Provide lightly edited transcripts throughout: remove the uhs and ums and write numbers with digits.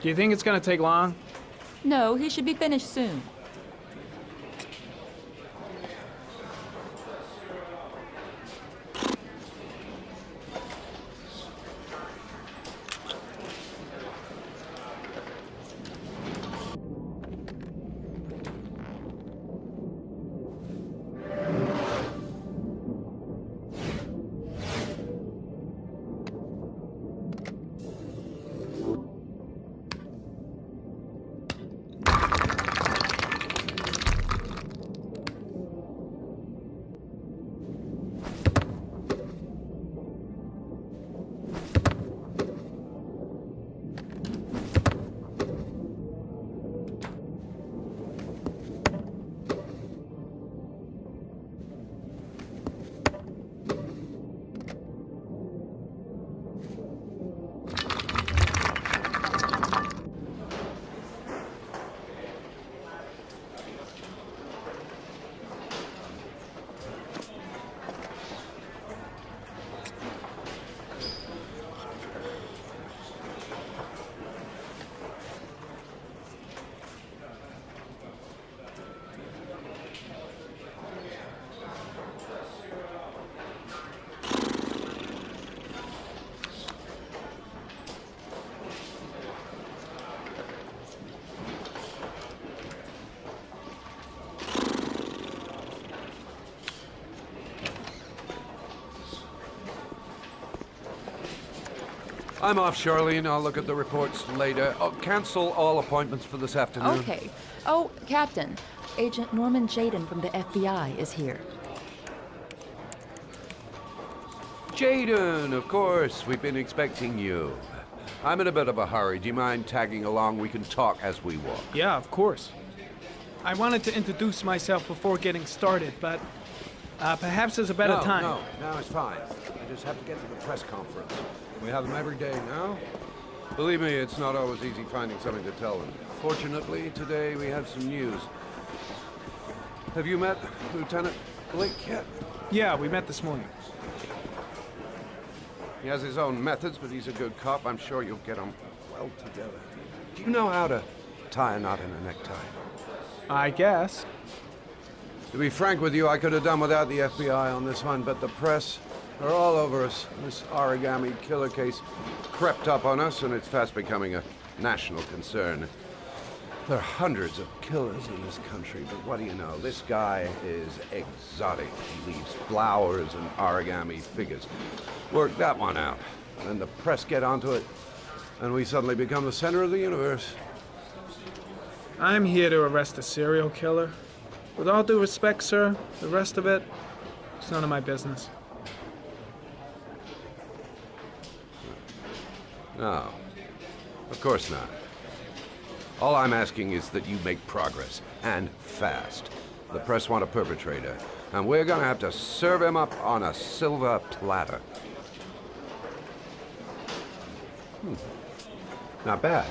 Do you think it's gonna take long? No, he should be finished soon. I'm off, Charlene. I'll look at the reports later. Oh, cancel all appointments for this afternoon. Okay. Oh, Captain. Agent Norman Jaden from the FBI is here. Jaden, of course. We've been expecting you. I'm in a bit of a hurry. Do you mind tagging along? We can talk as we walk. Yeah, of course. I wanted to introduce myself before getting started, but perhaps there's a better time. No, it's fine. I just have to get to the press conference. We have them every day now. Believe me, it's not always easy finding something to tell them. Fortunately, today we have some news. Have you met Lieutenant Blake yet? Yeah, we met this morning. He has his own methods, but he's a good cop. I'm sure you'll get on well together. Do you know how to tie a knot in a necktie? I guess. To be frank with you, I could have done without the FBI on this one, but the press are all over us. This origami killer case crept up on us, and it's fast becoming a national concern. There are hundreds of killers in this country, but what do you know? This guy is exotic. He leaves flowers and origami figures. Work that one out. Then the press get onto it, and we suddenly become the center of the universe. I'm here to arrest a serial killer. With all due respect, sir, the rest of it, it's none of my business. No, of course not. All I'm asking is that you make progress, and fast. The press want a perpetrator, and we're gonna have to serve him up on a silver platter. Not bad.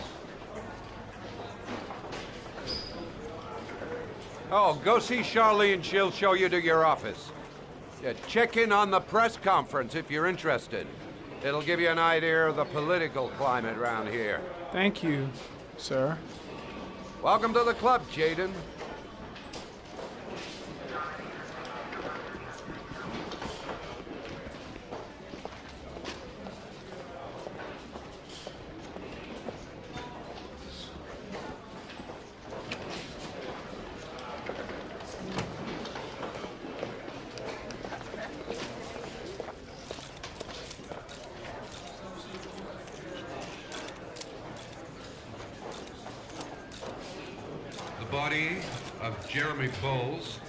Oh, go see Charlene. She'll show you to your office. Yeah, check in on the press conference if you're interested. It'll give you an idea of the political climate around here. Thank you, sir. Welcome to the club, Jaden. The body of Jeremy Bowles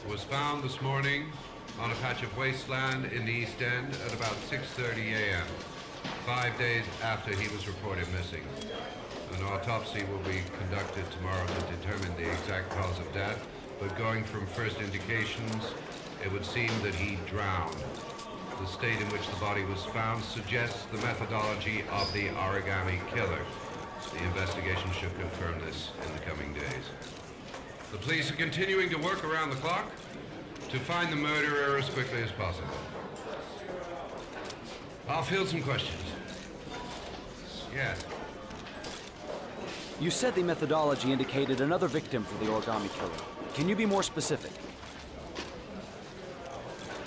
was found this morning on a patch of wasteland in the East End at about 6:30 a.m., 5 days after he was reported missing. An autopsy will be conducted tomorrow to determine the exact cause of death, but going from first indications, it would seem that he drowned. The state in which the body was found suggests the methodology of the origami killer. The investigation should confirm this in the coming days. The police are continuing to work around the clock to find the murderer as quickly as possible. I'll field some questions. Yes. You said the methodology indicated another victim for the origami killer. Can you be more specific?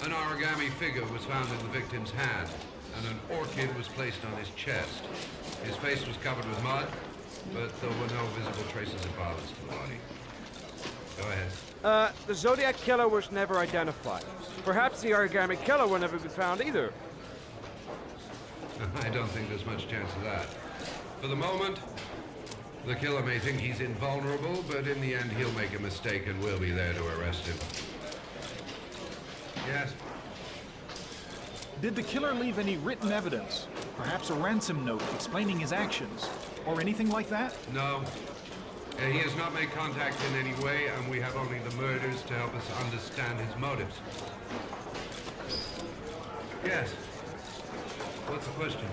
An origami figure was found in the victim's hand, and an orchid was placed on his chest. His face was covered with mud, but there were no visible traces of violence to the body. Go ahead. The Zodiac killer was never identified. Perhaps the origami killer will never be found either. I don't think there's much chance of that. For the moment, the killer may think he's invulnerable, but in the end he'll make a mistake and we'll be there to arrest him. Yes? Did the killer leave any written evidence? Perhaps a ransom note explaining his actions? Or anything like that? No. He has not made contact in any way, and we have only the murders to help us understand his motives. Yes. What's the question?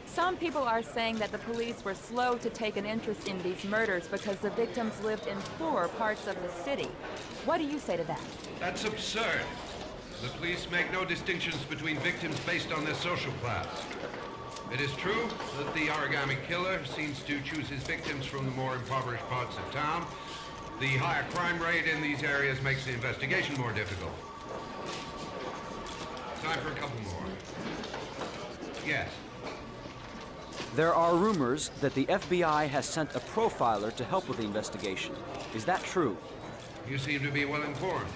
Some people are saying that the police were slow to take an interest in these murders because the victims lived in poor parts of the city. What do you say to that? That's absurd. The police make no distinctions between victims based on their social class. It is true that the origami killer seems to choose his victims from the more impoverished parts of town. The higher crime rate in these areas makes the investigation more difficult. Time for a couple more. Yes. There are rumors that the FBI has sent a profiler to help with the investigation. Is that true? You seem to be well informed.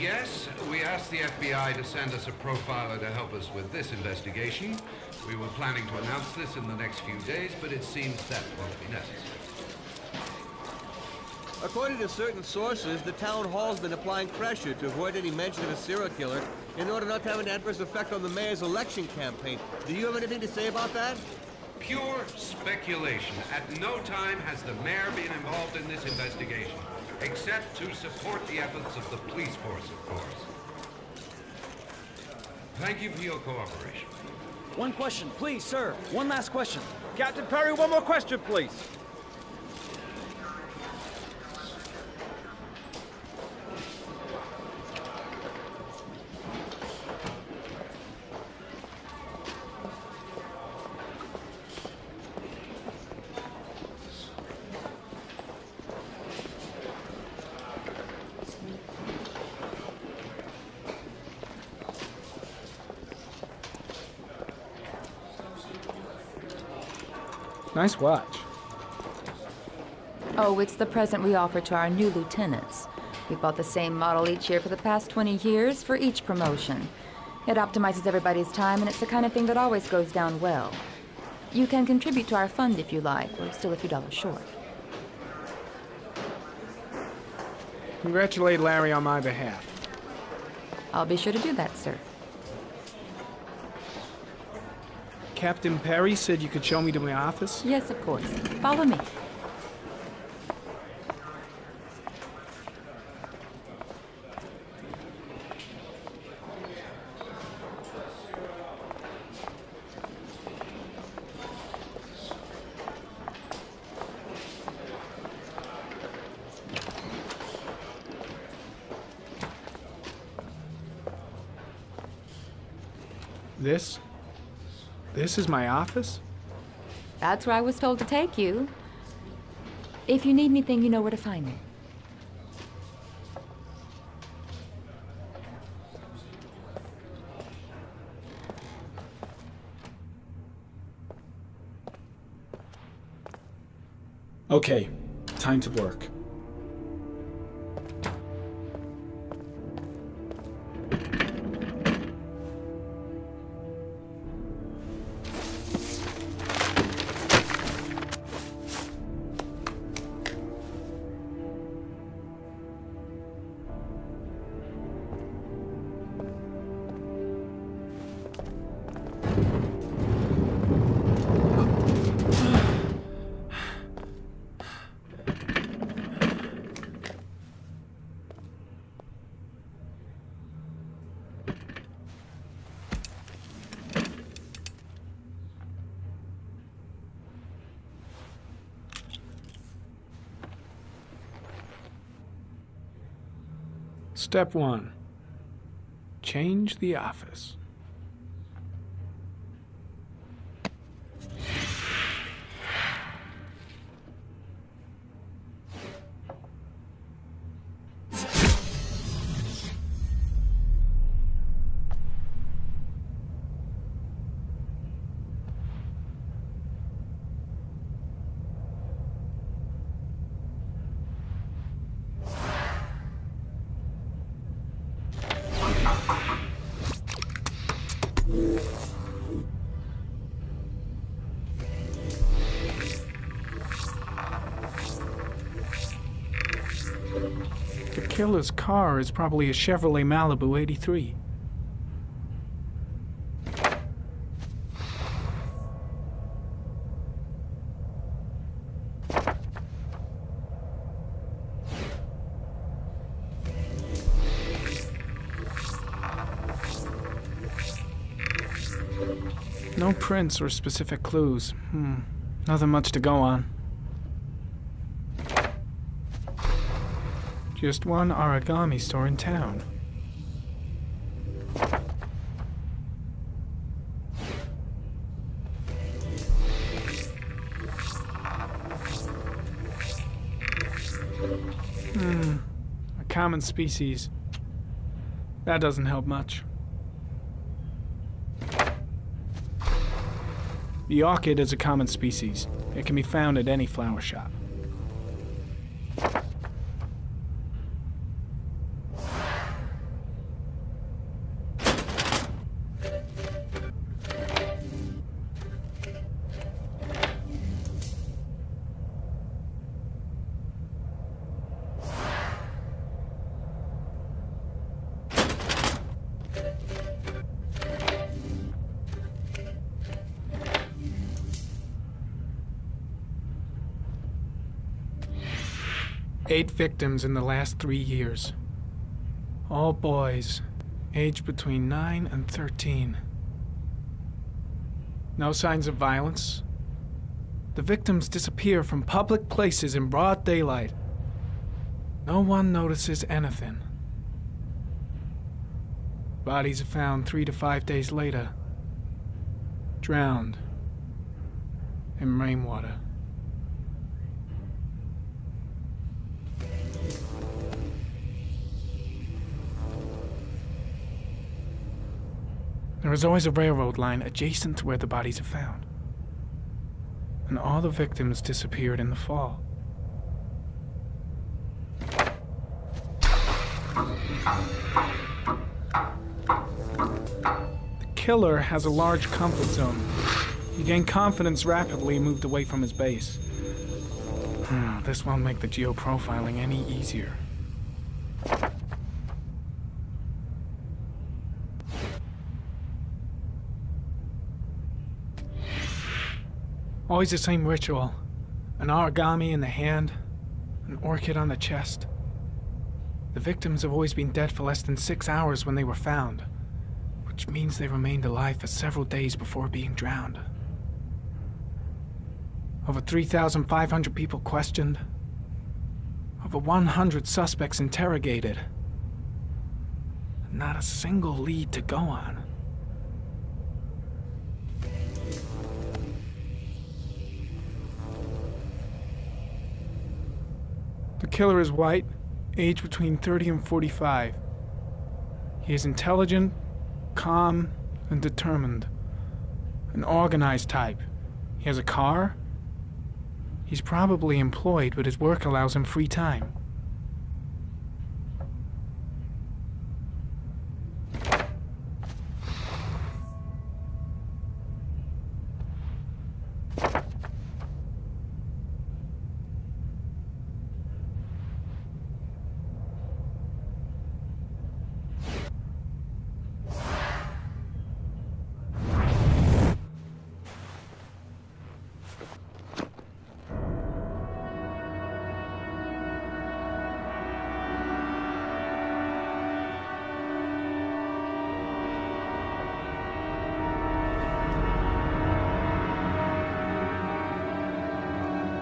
Yes, we asked the FBI to send us a profiler to help us with this investigation. We were planning to announce this in the next few days, but it seems that won't be necessary. According to certain sources, the town hall's been applying pressure to avoid any mention of a serial killer in order not to have an adverse effect on the mayor's election campaign. Do you have anything to say about that? Pure speculation. At no time has the mayor been involved in this investigation, except to support the efforts of the police force, of course. Thank you for your cooperation. One question, please, sir. One last question. Captain Perry, one more question, please. Nice watch. Oh, it's the present we offer to our new lieutenants. We bought the same model each year for the past 20 years for each promotion. It optimizes everybody's time, and it's the kind of thing that always goes down well. You can contribute to our fund if you like. We're still a few dollars short. Congratulate Larry on my behalf. I'll be sure to do that, sir. Captain Perry said you could show me to my office? Yes, of course. Follow me. This is my office? That's where I was told to take you. If you need anything, you know where to find me. Okay, time to work. Step 1. Change the office. The killer's car is probably a Chevrolet Malibu 83. No prints or specific clues. Nothing much to go on. Just one origami store in town. A common species. That doesn't help much. The orchid is a common species. It can be found at any flower shop. Eight victims in the last 3 years. All boys, aged between 9 and 13. No signs of violence. The victims disappear from public places in broad daylight. No one notices anything. Bodies are found 3 to 5 days later, drowned in rainwater. There is always a railroad line adjacent to where the bodies are found. And all the victims disappeared in the fall. The killer has a large comfort zone. He gained confidence rapidly and moved away from his base. This won't make the geoprofiling any easier. Always the same ritual. An origami in the hand, an orchid on the chest. The victims have always been dead for less than 6 hours when they were found, which means they remained alive for several days before being drowned. Over 3,500 people questioned. Over 100 suspects interrogated. Not a single lead to go on. The killer is white, aged between 30 and 45. He is intelligent, calm, and determined. An organized type. He has a car. He's probably employed, but his work allows him free time.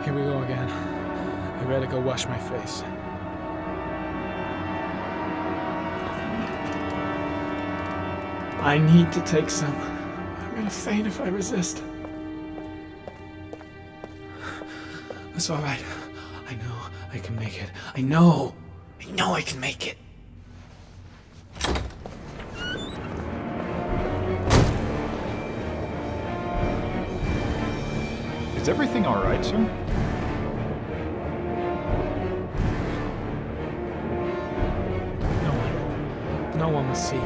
Here we go again. I better go wash my face. I need to take some. I'm gonna faint if I resist. It's all right. I know I can make it. I know I can make it. Is everything all right, sir? No one will see.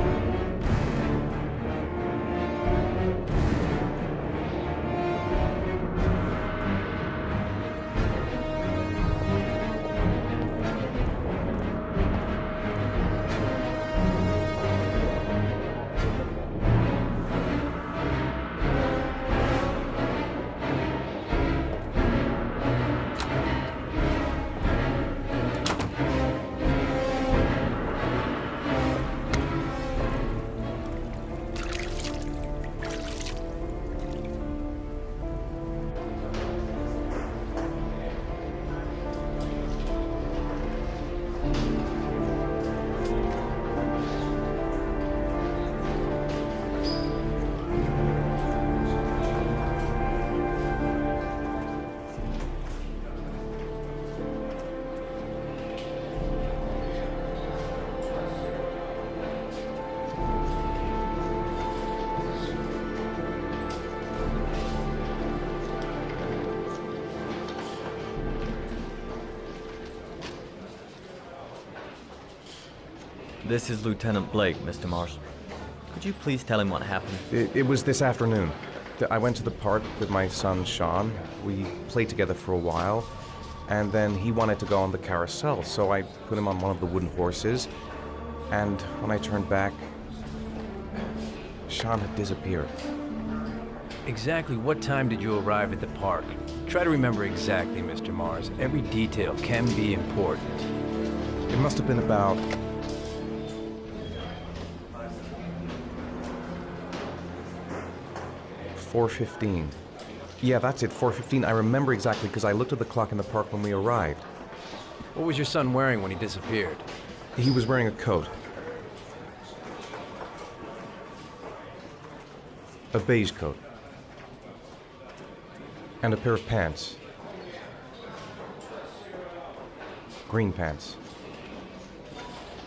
This is Lieutenant Blake, Mr. Mars. Could you please tell him what happened? It was this afternoon. I went to the park with my son, Sean. We played together for a while, and then he wanted to go on the carousel, so I put him on one of the wooden horses, and when I turned back, Sean had disappeared. Exactly what time did you arrive at the park? Try to remember exactly, Mr. Mars. Every detail can be important. It must have been about... $4:15. Yeah, that's it, 4:15. I remember exactly because I looked at the clock in the park when we arrived. What was your son wearing when he disappeared? He was wearing a coat. A beige coat. And a pair of pants. Green pants.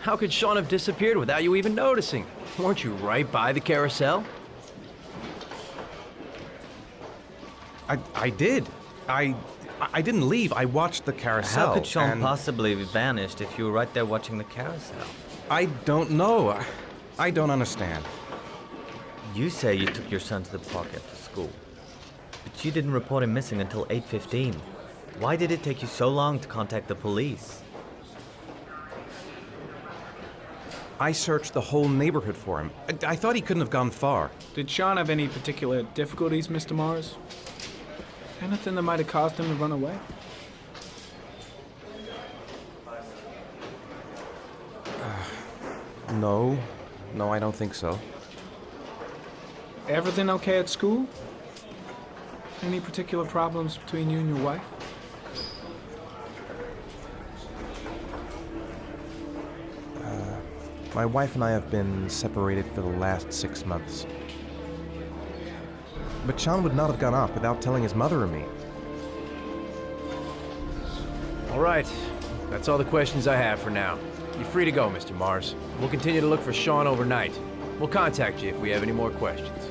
How could Sean have disappeared without you even noticing? Weren't you right by the carousel? I did. I didn't leave. I watched the carousel. How could Sean possibly have vanished if you were right there watching the carousel? I don't know. I don't understand. You say you took your son to the park after school, but you didn't report him missing until 8:15. Why did it take you so long to contact the police? I searched the whole neighborhood for him. I thought he couldn't have gone far. Did Sean have any particular difficulties, Mr. Mars? Anything that might have caused him to run away? No. No, I don't think so. Everything okay at school? Any particular problems between you and your wife? My wife and I have been separated for the last 6 months. But Sean would not have gone off without telling his mother or me. All right. That's all the questions I have for now. You're free to go, Mr. Mars. We'll continue to look for Sean overnight. We'll contact you if we have any more questions.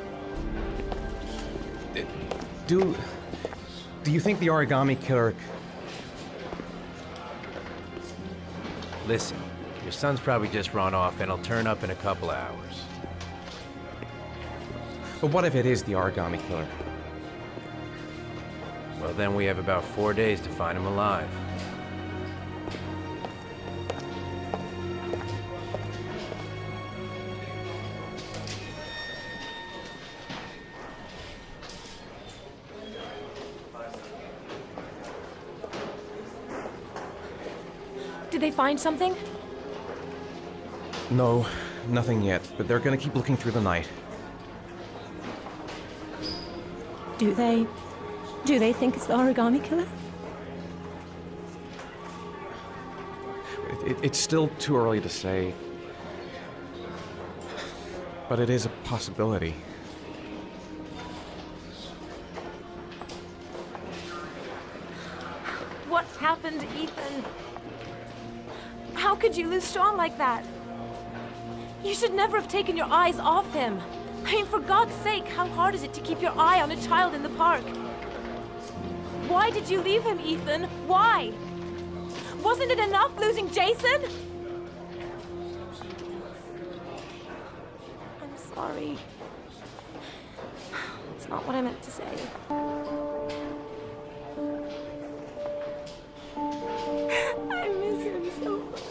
Do you think the origami killer... Listen, your son's probably just run off and he'll turn up in a couple of hours. But what if it is the origami killer? Well, then we have about 4 days to find him alive. Did they find something? No, nothing yet, but they're gonna keep looking through the night. Do they think it's the origami killer? It's still too early to say. But it is a possibility. What happened, Ethan? How could you lose Sean like that? You should never have taken your eyes off him. I mean, for God's sake, how hard is it to keep your eye on a child in the park? Why did you leave him, Ethan? Why? Wasn't it enough losing Jason? I'm sorry. It's not what I meant to say. I miss him so much.